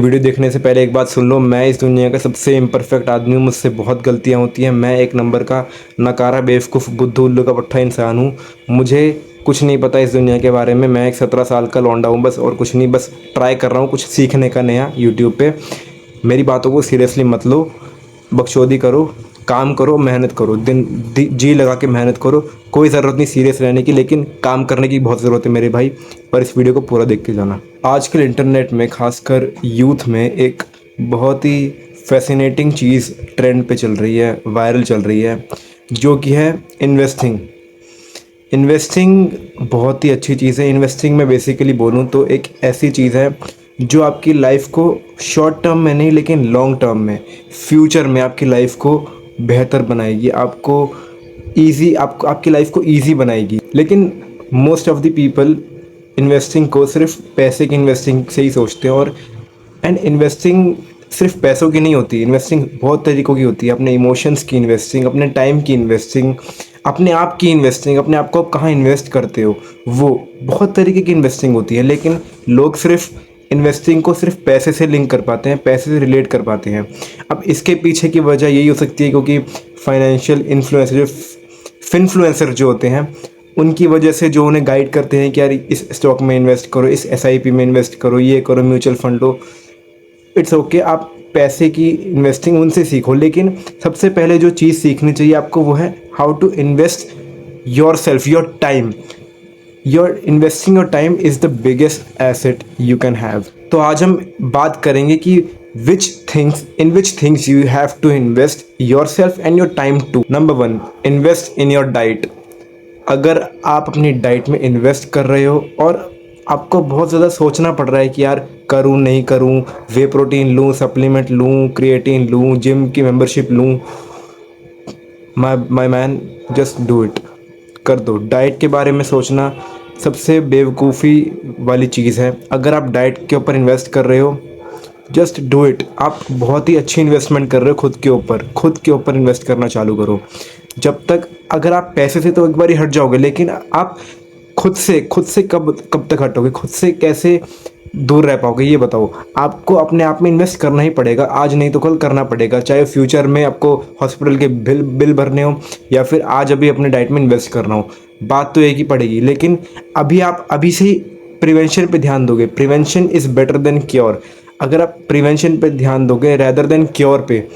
Video देखने से पहले एक बात सुन लो, मैं इस दुनिया का सबसे इम्परफेक्ट आदमी हूँ। मुझसे बहुत गलतियाँ होती हैं। मैं एक नंबर का नकारा बेवकूफ़ बुद्धू उल्लू का पट्टा इंसान हूँ। मुझे कुछ नहीं पता इस दुनिया के बारे में। मैं एक 17 साल का लौंडा हूँ बस, और कुछ नहीं। बस ट्राई कर रहा हूँ कुछ सीखने का नया यूट्यूब पे। मेरी बातों को सीरियसली मत लो, बकचोदी करो, काम करो, मेहनत करो, जी लगा के मेहनत करो। कोई ज़रूरत नहीं सीरियस रहने की, लेकिन काम करने की बहुत ज़रूरत है मेरे भाई। और इस वीडियो को पूरा देख के जाना। आजकल इंटरनेट में, खासकर यूथ में, एक बहुत ही फैसिनेटिंग चीज़ ट्रेंड पे चल रही है, वायरल चल रही है, जो कि है इन्वेस्टिंग। इन्वेस्टिंग बहुत ही अच्छी चीज़ है। इन्वेस्टिंग में बेसिकली बोलूँ तो एक ऐसी चीज़ है जो आपकी लाइफ को शॉर्ट टर्म में नहीं, लेकिन लॉन्ग टर्म में, फ्यूचर में आपकी लाइफ को बेहतर बनाएगी, आपको ईज़ी, आपको आपकी लाइफ को ईज़ी बनाएगी। लेकिन most of the people investing को सिर्फ पैसे की इन्वेस्टिंग से ही सोचते हैं। और एंड इन्वेस्टिंग सिर्फ पैसों की नहीं होती। इन्वेस्टिंग बहुत तरीक़ों की होती है। अपने इमोशंस की इन्वेस्टिंग, अपने टाइम की इन्वेस्टिंग, अपने आप की इन्वेस्टिंग, अपने आप को आप कहाँ इन्वेस्ट करते हो, वो बहुत तरीके की इन्वेस्टिंग होती है। लेकिन लोग सिर्फ इन्वेस्टिंग को सिर्फ पैसे से लिंक कर पाते हैं, पैसे से रिलेट कर पाते हैं। अब इसके पीछे की वजह यही हो सकती है क्योंकि फाइनेंशियल इन्फ्लुएंसर, जो फिनफ्लुएंसर जो होते हैं, उनकी वजह से, जो उन्हें गाइड करते हैं कि यार इस स्टॉक में इन्वेस्ट करो, इस एसआईपी में इन्वेस्ट करो, ये करो, mutual fund low. It's okay, आप पैसे की इन्वेस्टिंग उनसे सीखो, लेकिन सबसे पहले जो चीज़ सीखनी चाहिए आपको वो है how to invest yourself, your time. Your investing your time is the biggest asset you can have. तो आज हम बात करेंगे कि which things you have to invest yourself and your time too. Number 1, invest in your diet. अगर आप अपनी diet में इन्वेस्ट कर रहे हो और आपको बहुत ज़्यादा सोचना पड़ रहा है कि यार करूँ नहीं करूँ, वे प्रोटीन लूँ, सप्लीमेंट लूँ, क्रिएटिन लूँ, जिम की मेंबरशिप लूँ, my man, just do it, कर दो। डाइट के बारे में सोचना सबसे बेवकूफ़ी वाली चीज़ है। अगर आप डाइट के ऊपर इन्वेस्ट कर रहे हो, जस्ट डू इट। आप बहुत ही अच्छी इन्वेस्टमेंट कर रहे हो खुद के ऊपर इन्वेस्ट करना चालू करो। जब तक, अगर आप पैसे से तो एक बार ही हट जाओगे, लेकिन आप खुद से कब कब तक हटोगे? खुद से कैसे दूर रह पाओगे ये बताओ। आपको अपने आप में इन्वेस्ट करना ही पड़ेगा, आज नहीं तो कल करना पड़ेगा। चाहे फ्यूचर में आपको हॉस्पिटल के बिल भरने हो, या फिर आज अभी अपने डाइट में इन्वेस्ट करना हो, बात तो एक ही पड़ेगी। लेकिन अभी आप अभी से ही प्रिवेंशन पे ध्यान दोगे। Prevention is better than cure. अगर आप प्रिवेंशन पे ध्यान दोगे रैदर देन क्योर पे,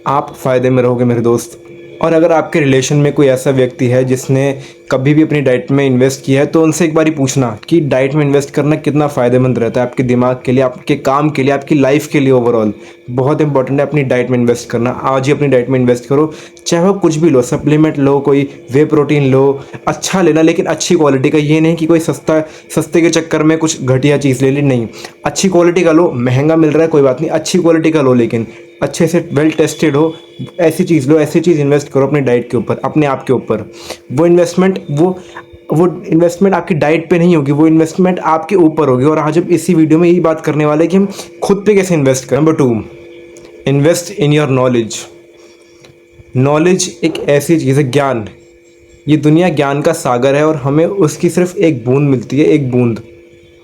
आप फ़ायदे में रहोगे मेरे दोस्त। और अगर आपके रिलेशन में कोई ऐसा व्यक्ति है जिसने कभी भी अपनी डाइट में इन्वेस्ट किया है, तो उनसे एक बारी पूछना कि डाइट में इन्वेस्ट करना कितना फ़ायदेमंद रहता है आपके दिमाग के लिए, आपके काम के लिए, आपकी लाइफ के लिए। ओवरऑल बहुत इंपॉर्टेंट है अपनी डाइट में इन्वेस्ट करना। आज ही अपनी डाइट में इन्वेस्ट करो, चाहे वो कुछ भी लो, सप्लीमेंट लो, कोई वे प्रोटीन लो, अच्छा लेना, लेकिन अच्छी क्वालिटी का। ये नहीं कि कोई सस्ते के चक्कर में कुछ घटिया चीज़ ले ली, नहीं, अच्छी क्वालिटी का लो। महंगा मिल रहा है कोई बात नहीं, अच्छी क्वालिटी का लो, लेकिन अच्छे से वेल टेस्टेड हो, ऐसी चीज़ लो, ऐसी चीज़ इन्वेस्ट करो अपनी डाइट के ऊपर, अपने आप के ऊपर। वो इन्वेस्टमेंट आपकी डाइट पे नहीं होगी, वो इन्वेस्टमेंट आपके ऊपर होगी। और आज हम इसी वीडियो में यही बात करने वाले हैं कि हम खुद पे कैसे इन्वेस्ट करें। Number 2, invest in your knowledge. Knowledge एक ऐसी चीज़ है, ज्ञान। ये दुनिया ज्ञान का सागर है और हमें उसकी सिर्फ एक बूंद मिलती है, एक बूंद।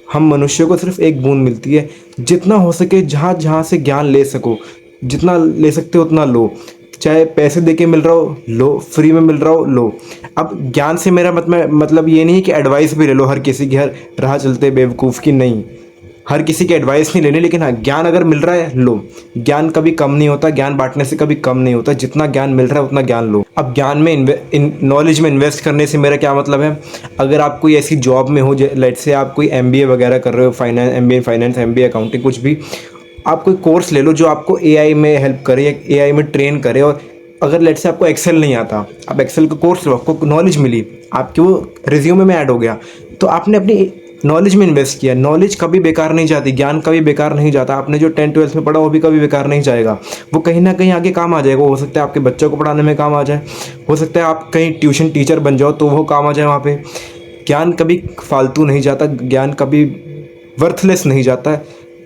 हम मनुष्य को सिर्फ एक बूंद मिलती है। जितना हो सके, जहाँ जहाँ से ज्ञान ले सको, जितना ले सकते हो उतना लो। चाहे पैसे दे के मिल रहा हो लो, फ्री में मिल रहा हो लो। अब ज्ञान से मेरा मतलब ये नहीं है कि एडवाइस भी ले लो हर किसी की, हर राह चलते बेवकूफ़ की, नहीं। हर किसी की एडवाइस नहीं लेनी, लेकिन हाँ, ज्ञान अगर मिल रहा है लो। ज्ञान कभी कम नहीं होता, ज्ञान बांटने से कभी कम नहीं होता। जितना ज्ञान मिल रहा है उतना ज्ञान लो। अब ज्ञान में नॉलेज में इन्वेस्ट करने से मेरा क्या मतलब है? अगर आप कोई ऐसी जॉब में हो, लेट से आप कोई एमबीए वगैरह कर रहे हो, एमबीए फाइनेंस, एमबीए अकाउंटिंग, कुछ भी, आप कोई कोर्स ले लो जो आपको एआई में हेल्प करे, एआई में ट्रेन करे। और अगर लेट से आपको एक्सेल नहीं आता, आप एक्सेल का कोर्स लो, आपको नॉलेज मिली, आपके वो रिज्यूमे में ऐड हो गया, तो आपने अपनी नॉलेज में इन्वेस्ट किया। नॉलेज कभी बेकार नहीं जाती, ज्ञान कभी बेकार नहीं जाता। आपने जो 10th-12th में पढ़ा वो भी कभी बेकार नहीं जाएगा, वो कहीं ना कहीं आगे काम आ जाएगा। हो सकता है आपके बच्चों को पढ़ाने में काम आ जाए, हो सकता है आप कहीं ट्यूशन टीचर बन जाओ तो वो काम आ जाए वहाँ पे। ज्ञान कभी फालतू नहीं जाता, ज्ञान कभी वर्थलेस नहीं जाता।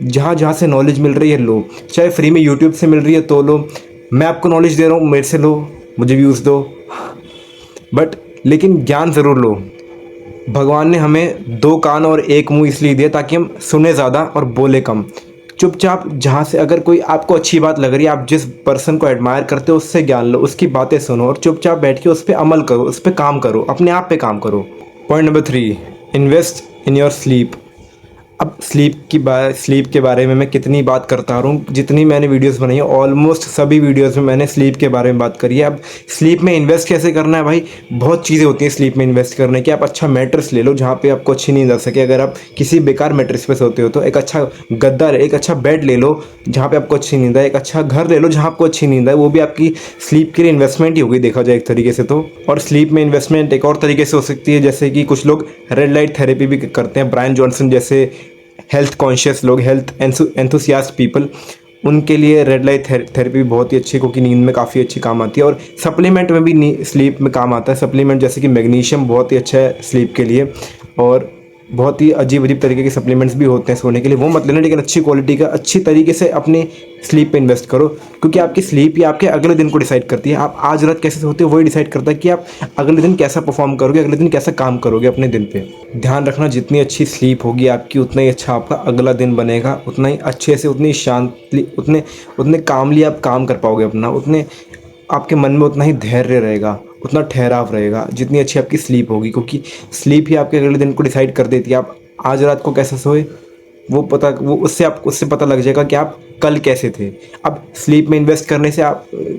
जहाँ जहाँ से नॉलेज मिल रही है लो, चाहे फ्री में यूट्यूब से मिल रही है तो लो। मैं आपको नॉलेज दे रहा हूँ, मेरे से लो, मुझे व्यूज़ दो, बट लेकिन ज्ञान ज़रूर लो। भगवान ने हमें 2 कान और 1 मुंह इसलिए दिया ताकि हम सुने ज़्यादा और बोले कम। चुपचाप जहाँ से अगर कोई आपको अच्छी बात लग रही है, आप जिस पर्सन को एडमायर करते हो उससे ज्ञान लो, उसकी बातें सुनो और चुपचाप बैठ के उस पर अमल करो, उस पर काम करो, अपने आप पे काम करो। Point number 3, invest in your sleep. अब स्लीप के बारे में मैं कितनी बात करता रहा हूँ, जितनी मैंने वीडियोस बनाई है ऑलमोस्ट सभी वीडियोस में मैंने स्लीप के बारे में बात करी है। अब स्लीप में इन्वेस्ट कैसे करना है भाई, बहुत चीज़ें होती हैं स्लीप में इन्वेस्ट करने की। आप अच्छा मैट्रेस ले लो जहाँ पे आपको अच्छी नींद आ सके। अगर आप किसी बेकार मैट्रेस पे सोते हो तो एक अच्छा गद्दा, एक अच्छा बेड ले लो जहाँ पे आपको अच्छी नींद आए। एक अच्छा घर ले लो जहाँ आपको अच्छी नींद आए, वो भी आपकी स्लीप के लिए इन्वेस्टमेंट ही होगी देखा जाए एक तरीके से तो। और स्लीप में इन्वेस्टमेंट एक और तरीके से हो सकती है, जैसे कि कुछ लोग रेड लाइट थेरेपी भी करते हैं। ब्रायन जॉनसन जैसे हेल्थ कॉन्शियस लोग, हेल्थ एंथुसियास्ट पीपल, उनके लिए रेड लाइट थेरेपी बहुत ही अच्छी, क्योंकि नींद में काफ़ी अच्छी काम आती है। और सप्लीमेंट में भी स्लीप में काम आता है। सप्लीमेंट जैसे कि मैग्नीशियम बहुत ही अच्छा है स्लीप के लिए, और बहुत ही अजीब अजीब तरीके के सप्लीमेंट्स भी होते हैं सोने के लिए, वो मत लेना, लेकिन अच्छी क्वालिटी का अच्छी तरीके से अपनी स्लीप पे इन्वेस्ट करो, क्योंकि आपकी स्लीप ही आपके अगले दिन को डिसाइड करती है। आप आज रात कैसे सोते हो वही डिसाइड करता है कि आप अगले दिन कैसा परफॉर्म करोगे, अगले दिन कैसा काम करोगे अपने दिन पे। ध्यान रखना, जितनी अच्छी स्लीप होगी आपकी उतना ही अच्छा आपका अगला दिन बनेगा, उतना ही अच्छे से, उतनी शांति, उतने कामली आप काम कर पाओगे अपना, उतने आपके मन में उतना ही धैर्य रहेगा, उतना ठहराव रहेगा जितनी अच्छी आपकी स्लीप होगी, क्योंकि स्लीप ही आपके अगले दिन को डिसाइड कर देती है। आप आज रात को कैसे सोए वो उससे पता लग जाएगा कि आप कल कैसे थे। अब स्लीप में इन्वेस्ट करने से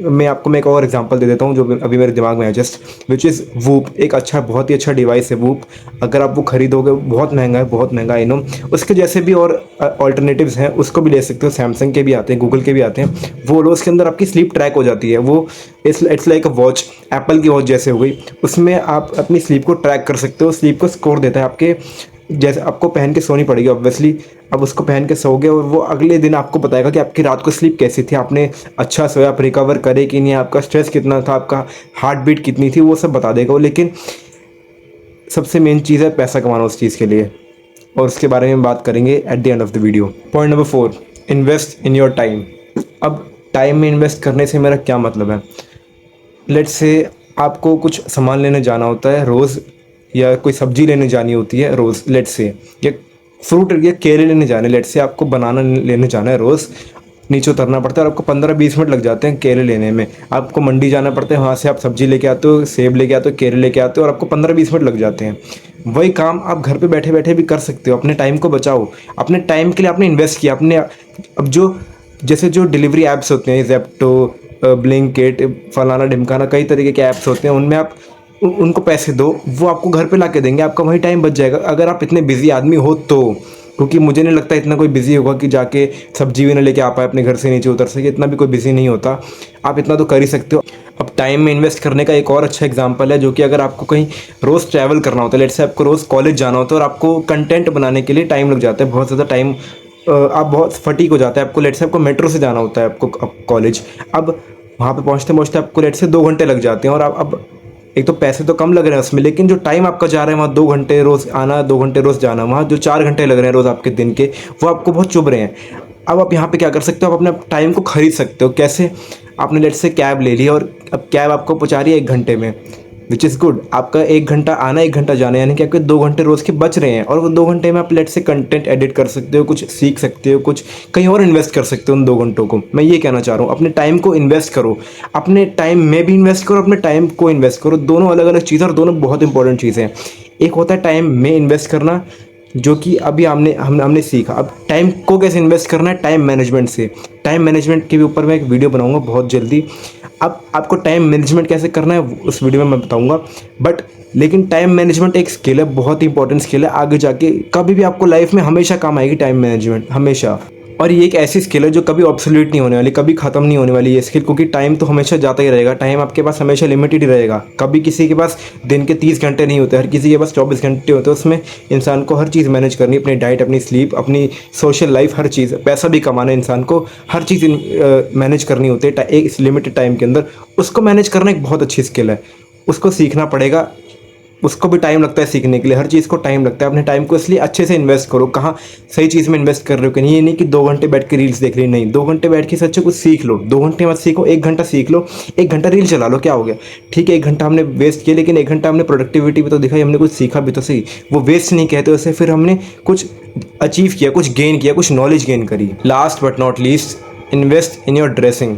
मैं एक और एग्जांपल दे देता हूँ जो अभी मेरे दिमाग में है जस्ट, विच इज़ वूप। एक अच्छा, बहुत ही अच्छा डिवाइस है वूप। अगर आप वो खरीदोगे, बहुत महंगा है, बहुत महंगा आई नो। उसके जैसे भी और ऑल्टरनेटिव्स हैं, उसको भी ले सकते हो। सैमसंग के भी आते हैं, गूगल के भी आते हैं। वो लो, उसके अंदर आपकी स्लीप ट्रैक हो जाती है। वो it's like a watch, Apple की वॉच जैसे हो गई। उसमें आप अपनी स्लीप को ट्रैक कर सकते हो, स्लीप को स्कोर देता है आपके। जैसे आपको पहन के सोनी पड़ेगी ऑब्वियसली, अब उसको पहन के सोओगे और वो अगले दिन आपको बताएगा कि आपकी रात को स्लीप कैसी थी, आपने अच्छा सोया, आप रिकवर करे कि नहीं, आपका स्ट्रेस कितना था, आपका हार्ट बीट कितनी थी, वो सब बता देगा वो। लेकिन सबसे मेन चीज़ है पैसा कमाना उस चीज़ के लिए, और उसके बारे में बात करेंगे at the end of the video. Point number 4, invest in your time. अब टाइम में इन्वेस्ट करने से मेरा क्या मतलब है, लेट्स से आपको कुछ सामान लेने जाना होता है रोज़, या कोई सब्जी लेने जानी होती है रोज़, लेट्स से, या फ्रूट या केले लेने जाने, लेट्स से आपको बनाना लेने जाना है रोज़, नीचे उतरना पड़ता है और आपको 15-20 मिनट लग जाते हैं केले लेने में। आपको मंडी जाना पड़ता है, वहाँ से आप सब्जी लेके आते हो, सेब लेके आते हो, केले लेके आते हो, और आपको 15-20 मिनट लग जाते हैं। वही काम आप घर पे बैठे बैठे भी कर सकते हो। अपने टाइम को बचाओ, अपने टाइम के लिए आपने इन्वेस्ट किया। अपने अब जैसे जो डिलीवरी ऐप्स होते हैं, जेप्टो, ब्लिंकिट, फलाना ढिमकाना, कई तरीके के ऐप्स होते हैं, उनमें आप उनको पैसे दो, वो आपको घर पे ला के देंगे, आपका वही टाइम बच जाएगा। अगर आप इतने बिजी आदमी हो तो, क्योंकि मुझे नहीं लगता इतना कोई बिजी होगा कि जाके सब्जी भी ना लेके आ पाए, अपने घर से नीचे उतर सके, इतना भी कोई बिजी नहीं होता। आप इतना तो कर ही सकते हो। अब टाइम में इन्वेस्ट करने का एक और अच्छा एग्जांपल है, जो कि अगर आपको कहीं रोज़ ट्रैवल करना होता है, लेट्स से आपको रोज़ कॉलेज जाना होता है और आपको कंटेंट बनाने के लिए टाइम लग जाता है, बहुत ज़्यादा टाइम, आप बहुत फटीक हो जाता है आपको। लेट्स से आपको मेट्रो से जाना होता है आपको कॉलेज, अब वहाँ पे पहुँचते पहुँचते आपको लेट्स से 2 घंटे लग जाते हैं, और आप अब एक तो पैसे तो कम लग रहे हैं उसमें, लेकिन जो टाइम आपका जा रहा है वहाँ 2 घंटे रोज़ आना, 2 घंटे रोज़ जाना, वहाँ जो 4 घंटे लग रहे हैं रोज़ आपके दिन के, वो आपको बहुत चुभ रहे हैं। अब आप यहाँ पे क्या कर सकते हो, आप अपने टाइम को खरीद सकते हो। कैसे? आपने लेट से कैब ले ली और अब कैब आपको पहुँचा रही है 1 घंटे में, विच इज़ गुड। आपका 1 घंटा आना, 1 घंटा जाना, यानी कि आपके 2 घंटे रोज़ के बच रहे हैं, और वो 2 घंटे में आप लेट से कंटेंट एडिट कर सकते हो, कुछ सीख सकते हो, कुछ कहीं और इन्वेस्ट कर सकते हो उन 2 घंटों को। मैं ये कहना चाह रहा हूँ, अपने टाइम को इन्वेस्ट करो, अपने टाइम में भी इन्वेस्ट करो, अपने टाइम को इन्वेस्ट करो। दोनों अलग अलग चीज़ें और दोनों बहुत इंपॉर्टेंट चीज़ें हैं। एक होता है टाइम में इन्वेस्ट करना, जो कि अभी हमने सीखा। अब टाइम को कैसे इन्वेस्ट करना है, टाइम मैनेजमेंट से। टाइम मैनेजमेंट के ऊपर मैं एक वीडियो बनाऊंगा बहुत जल्दी। अब आपको टाइम मैनेजमेंट कैसे करना है उस वीडियो में मैं बताऊंगा, लेकिन टाइम मैनेजमेंट एक स्किल है, बहुत ही इंपॉर्टेंट स्किल है। आगे जाके कभी भी आपको लाइफ में हमेशा काम आएगी टाइम मैनेजमेंट, हमेशा। और ये एक ऐसी स्किल है जो कभी ऑब्सोल्यूट नहीं होने वाली, कभी ख़त्म नहीं होने वाली ये स्किल, क्योंकि टाइम तो हमेशा जाता ही रहेगा। टाइम आपके पास हमेशा लिमिटेड ही रहेगा। कभी किसी के पास दिन के 30 घंटे नहीं होते, हर किसी के पास 24 घंटे होते हैं। उसमें इंसान को हर चीज़ मैनेज करनी, अपनी डाइट, अपनी स्लीप, अपनी सोशल लाइफ, हर चीज़, पैसा भी कमाना है इंसान को, हर चीज़ मैनेज करनी होती है एक लिमिटेड टाइम के अंदर। उसको मैनेज करना एक बहुत अच्छी स्किल है, उसको सीखना पड़ेगा। उसको भी टाइम लगता है सीखने के लिए, हर चीज़ को टाइम लगता है। अपने टाइम को इसलिए अच्छे से इन्वेस्ट करो, कहाँ सही चीज़ में इन्वेस्ट कर रहे हो कि नहीं। ये नहीं कि 2 घंटे बैठ के रील्स देख रही, नहीं, 2 घंटे बैठ के सच्चे कुछ सीख लो। 2 घंटे मत सीखो, 1 घंटा सीख लो, 1 घंटा रील चला लो, क्या हो गया। ठीक है, 1 घंटा हमने वेस्ट किया, लेकिन 1 घंटा हमने प्रोडक्टिविटी भी तो दिखाई, हमने कुछ सीखा भी तो सही। वो वेस्ट नहीं कहते उसे, फिर हमने कुछ अचीव किया, कुछ गेन किया, कुछ नॉलेज गेन करी। Last but not least, invest in your dressing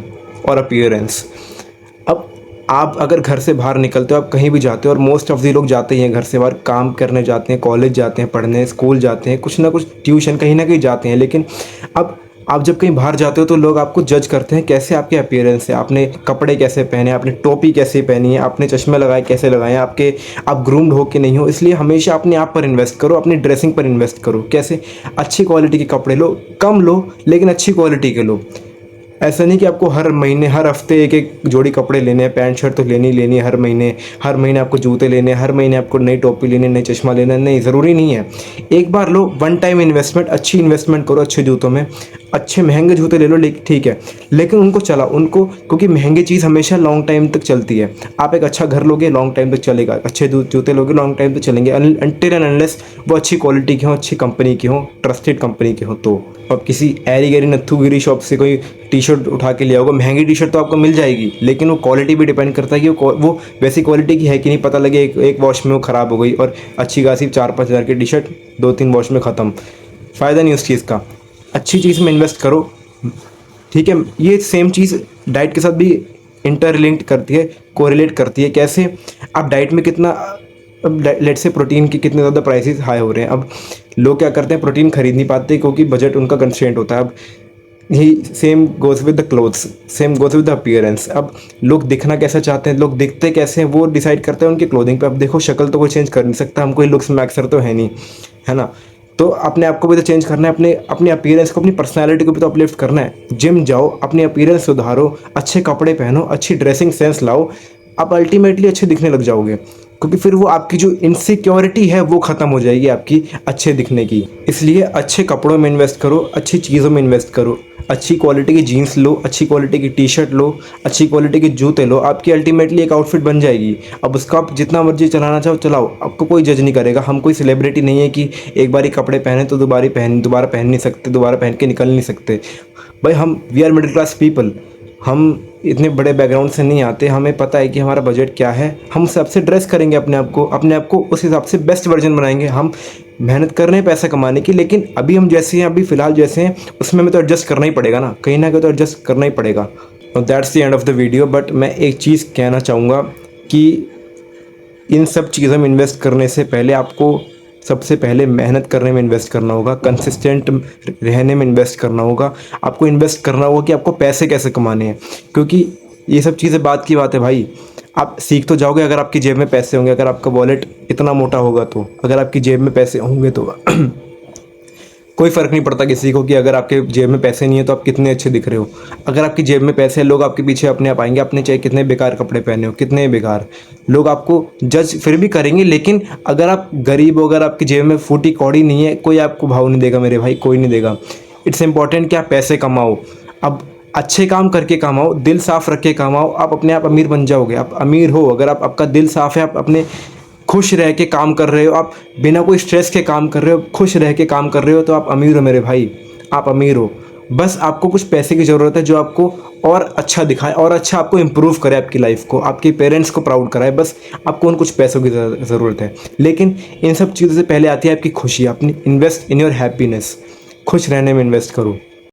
और अपीयरेंस। अब आप अगर घर से बाहर निकलते हो, आप कहीं भी जाते हो, और मोस्ट ऑफ दी लोग जाते ही हैं घर से बाहर, काम करने जाते हैं, कॉलेज जाते हैं पढ़ने, स्कूल जाते हैं, कुछ ना कुछ ट्यूशन कहीं ना कहीं जाते हैं। लेकिन अब आप जब कहीं बाहर जाते हो तो लोग आपको जज करते हैं कैसे आपके अपीयरेंस है, आपने कपड़े कैसे पहने, आपने टोपी कैसे पहनी है, आपने चश्मे लगाए कैसे लगाए, आप ग्रूम्ड हो कि नहीं हो। इसलिए हमेशा अपने आप पर इन्वेस्ट करो, अपनी ड्रेसिंग पर इन्वेस्ट करो। कैसे? अच्छी क्वालिटी के कपड़े लो, कम लो लेकिन अच्छी क्वालिटी के लो। ऐसा नहीं कि आपको हर महीने हर हफ्ते एक एक जोड़ी कपड़े लेने हैं, पैंट शर्ट तो लेनी ही लेनी है हर महीने आपको जूते लेने हैं, हर महीने आपको नई टोपी लेनी है, नई चश्मा लेना है, नहीं, ज़रूरी नहीं है। एक बार लो, वन टाइम इन्वेस्टमेंट, अच्छी इन्वेस्टमेंट करो अच्छे जूतों में, अच्छे महंगे जूते ले लो, लेकिन ठीक है, लेकिन उनको चलाओ उनको, क्योंकि महंगी चीज़ हमेशा लॉन्ग टाइम तक चलती है। आप एक अच्छा घर लोगे, लॉन्ग टाइम तक चलेगा, अच्छे जूते लोगे, लॉन्ग टाइम तक चलेंगे, अनटिल एंड अनलेस वो अच्छी क्वालिटी के हों, अच्छी कंपनी के हों, ट्रस्टेड कंपनी के हों। तो अब किसी ऐरी गैरी नत्थुगिरी शॉप से कोई टी शर्ट उठा के ले आओगे, महंगी टी शर्ट तो आपको मिल जाएगी, लेकिन वो क्वालिटी भी डिपेंड करता है कि वो वैसी क्वालिटी की है कि नहीं। पता लगे एक वॉश में वो ख़राब हो गई, और अच्छी खासी 4-5 हज़ार की टी शर्ट 2-3 वॉश में ख़त्म, फ़ायदा नहीं उस चीज़ का। अच्छी चीज़ में इन्वेस्ट करो, ठीक है। ये सेम चीज़ डाइट के साथ भी इंटरलिंक्ड करती है, कोरिलेट करती है। कैसे? आप डाइट में कितना, अब लेट से प्रोटीन के कितने ज़्यादा प्राइसेस हाई हो रहे हैं। अब लोग क्या करते हैं, प्रोटीन खरीद नहीं पाते क्योंकि बजट उनका कंस्ट्रेंट होता है। अब ही same goes with the clothes, same goes with the appearance. अब लोग दिखना कैसा चाहते हैं, लोग दिखते कैसे हैं, वो डिसाइड करते हैं उनकी क्लोथिंग पे। अब देखो, शक्ल तो कोई चेंज कर नहीं सकता, हम कोई लुक्स मैक्सर तो है नहीं, है ना। तो अपने आप को भी तो चेंज करना है, अपने अपीयरेंस को, अपनी पर्सनालिटी को भी तो अपलिफ्ट करना है। जिम जाओ, अपनी अपीयरेंस सुधारो, अच्छे कपड़े पहनो, अच्छी ड्रेसिंग सेंस लाओ, आप अल्टीमेटली अच्छे दिखने लग जाओगे। क्योंकि फिर वो आपकी जो इनसिक्योरिटी है वो ख़त्म हो जाएगी आपकी अच्छे दिखने की। इसलिए अच्छे कपड़ों में इन्वेस्ट करो, अच्छी चीज़ों में इन्वेस्ट करो, अच्छी क्वालिटी की जीन्स लो, अच्छी क्वालिटी की टी शर्ट लो, अच्छी क्वालिटी के जूते लो, आपकी अल्टीमेटली एक आउटफिट बन जाएगी। अब उसका आप जितना मर्जी चलाना चाहो चलाओ, आपको कोई जज नहीं करेगा। हम कोई सेलिब्रिटी नहीं है कि एक बार ही कपड़े पहने तो दोबारा पहन नहीं सकते, दोबारा पहन के निकल नहीं सकते। भाई हम we are middle class people, हम इतने बड़े बैकग्राउंड से नहीं आते, हमें पता है कि हमारा बजट क्या है। हम सबसे ड्रेस करेंगे अपने आप को उस हिसाब से बेस्ट वर्जन बनाएंगे। हम मेहनत कर रहे हैं पैसा कमाने की, लेकिन अभी हम जैसे हैं, अभी फ़िलहाल जैसे हैं, उसमें हमें तो एडजस्ट करना ही पड़ेगा ना, कहीं ना कहीं तो एडजस्ट करना ही पड़ेगा। That's the end of the video. But मैं एक चीज़ कहना चाहूँगा कि इन सब चीज़ों में इन्वेस्ट करने से पहले आपको सबसे पहले मेहनत करने में इन्वेस्ट करना होगा, कंसिस्टेंट रहने में इन्वेस्ट करना होगा। आपको इन्वेस्ट करना होगा कि आपको पैसे कैसे कमाने हैं, क्योंकि ये सब चीज़ें बात की बात है भाई। आप सीख तो जाओगे अगर आपकी जेब में पैसे होंगे, अगर आपका वॉलेट इतना मोटा होगा तो, अगर आपकी जेब में पैसे होंगे तो कोई फ़र्क नहीं पड़ता किसी को कि अगर आपके जेब में पैसे नहीं है तो आप कितने अच्छे दिख रहे हो। अगर आपकी जेब में पैसे हैं, लोग आपके पीछे अपने आप आएंगे, आपने चाहे कितने बेकार कपड़े पहने हो, कितने बेकार, लोग आपको जज फिर भी करेंगे। लेकिन अगर आप गरीब हो, अगर आपकी जेब में फूटी कौड़ी नहीं है, कोई आपको भाव नहीं देगा मेरे भाई, कोई नहीं देगा। इट्स इंपॉर्टेंट कि आप पैसे कमाओ, अब अच्छे काम करके कमाओ, दिल साफ़ रख के कमाओ, आप अपने आप अमीर बन जाओगे। आप अमीर हो अगर आपका दिल साफ़ है, आप अपने खुश रह के काम कर रहे हो, आप बिना कोई स्ट्रेस के काम कर रहे हो, खुश रह के काम कर रहे हो, तो आप अमीर हो मेरे भाई, आप अमीर हो। बस आपको कुछ पैसे की ज़रूरत है जो आपको और अच्छा दिखाए, और अच्छा आपको इम्प्रूव करे, आपकी लाइफ को, आपके पेरेंट्स को प्राउड कराए। बस आपको उन कुछ पैसों की ज़रूरत है। लेकिन इन सब चीज़ों से पहले आती है आपकी खुशी। अपनी इन्वेस्ट इन योर हैप्पीनेस, खुश रहने में इन्वेस्ट करो।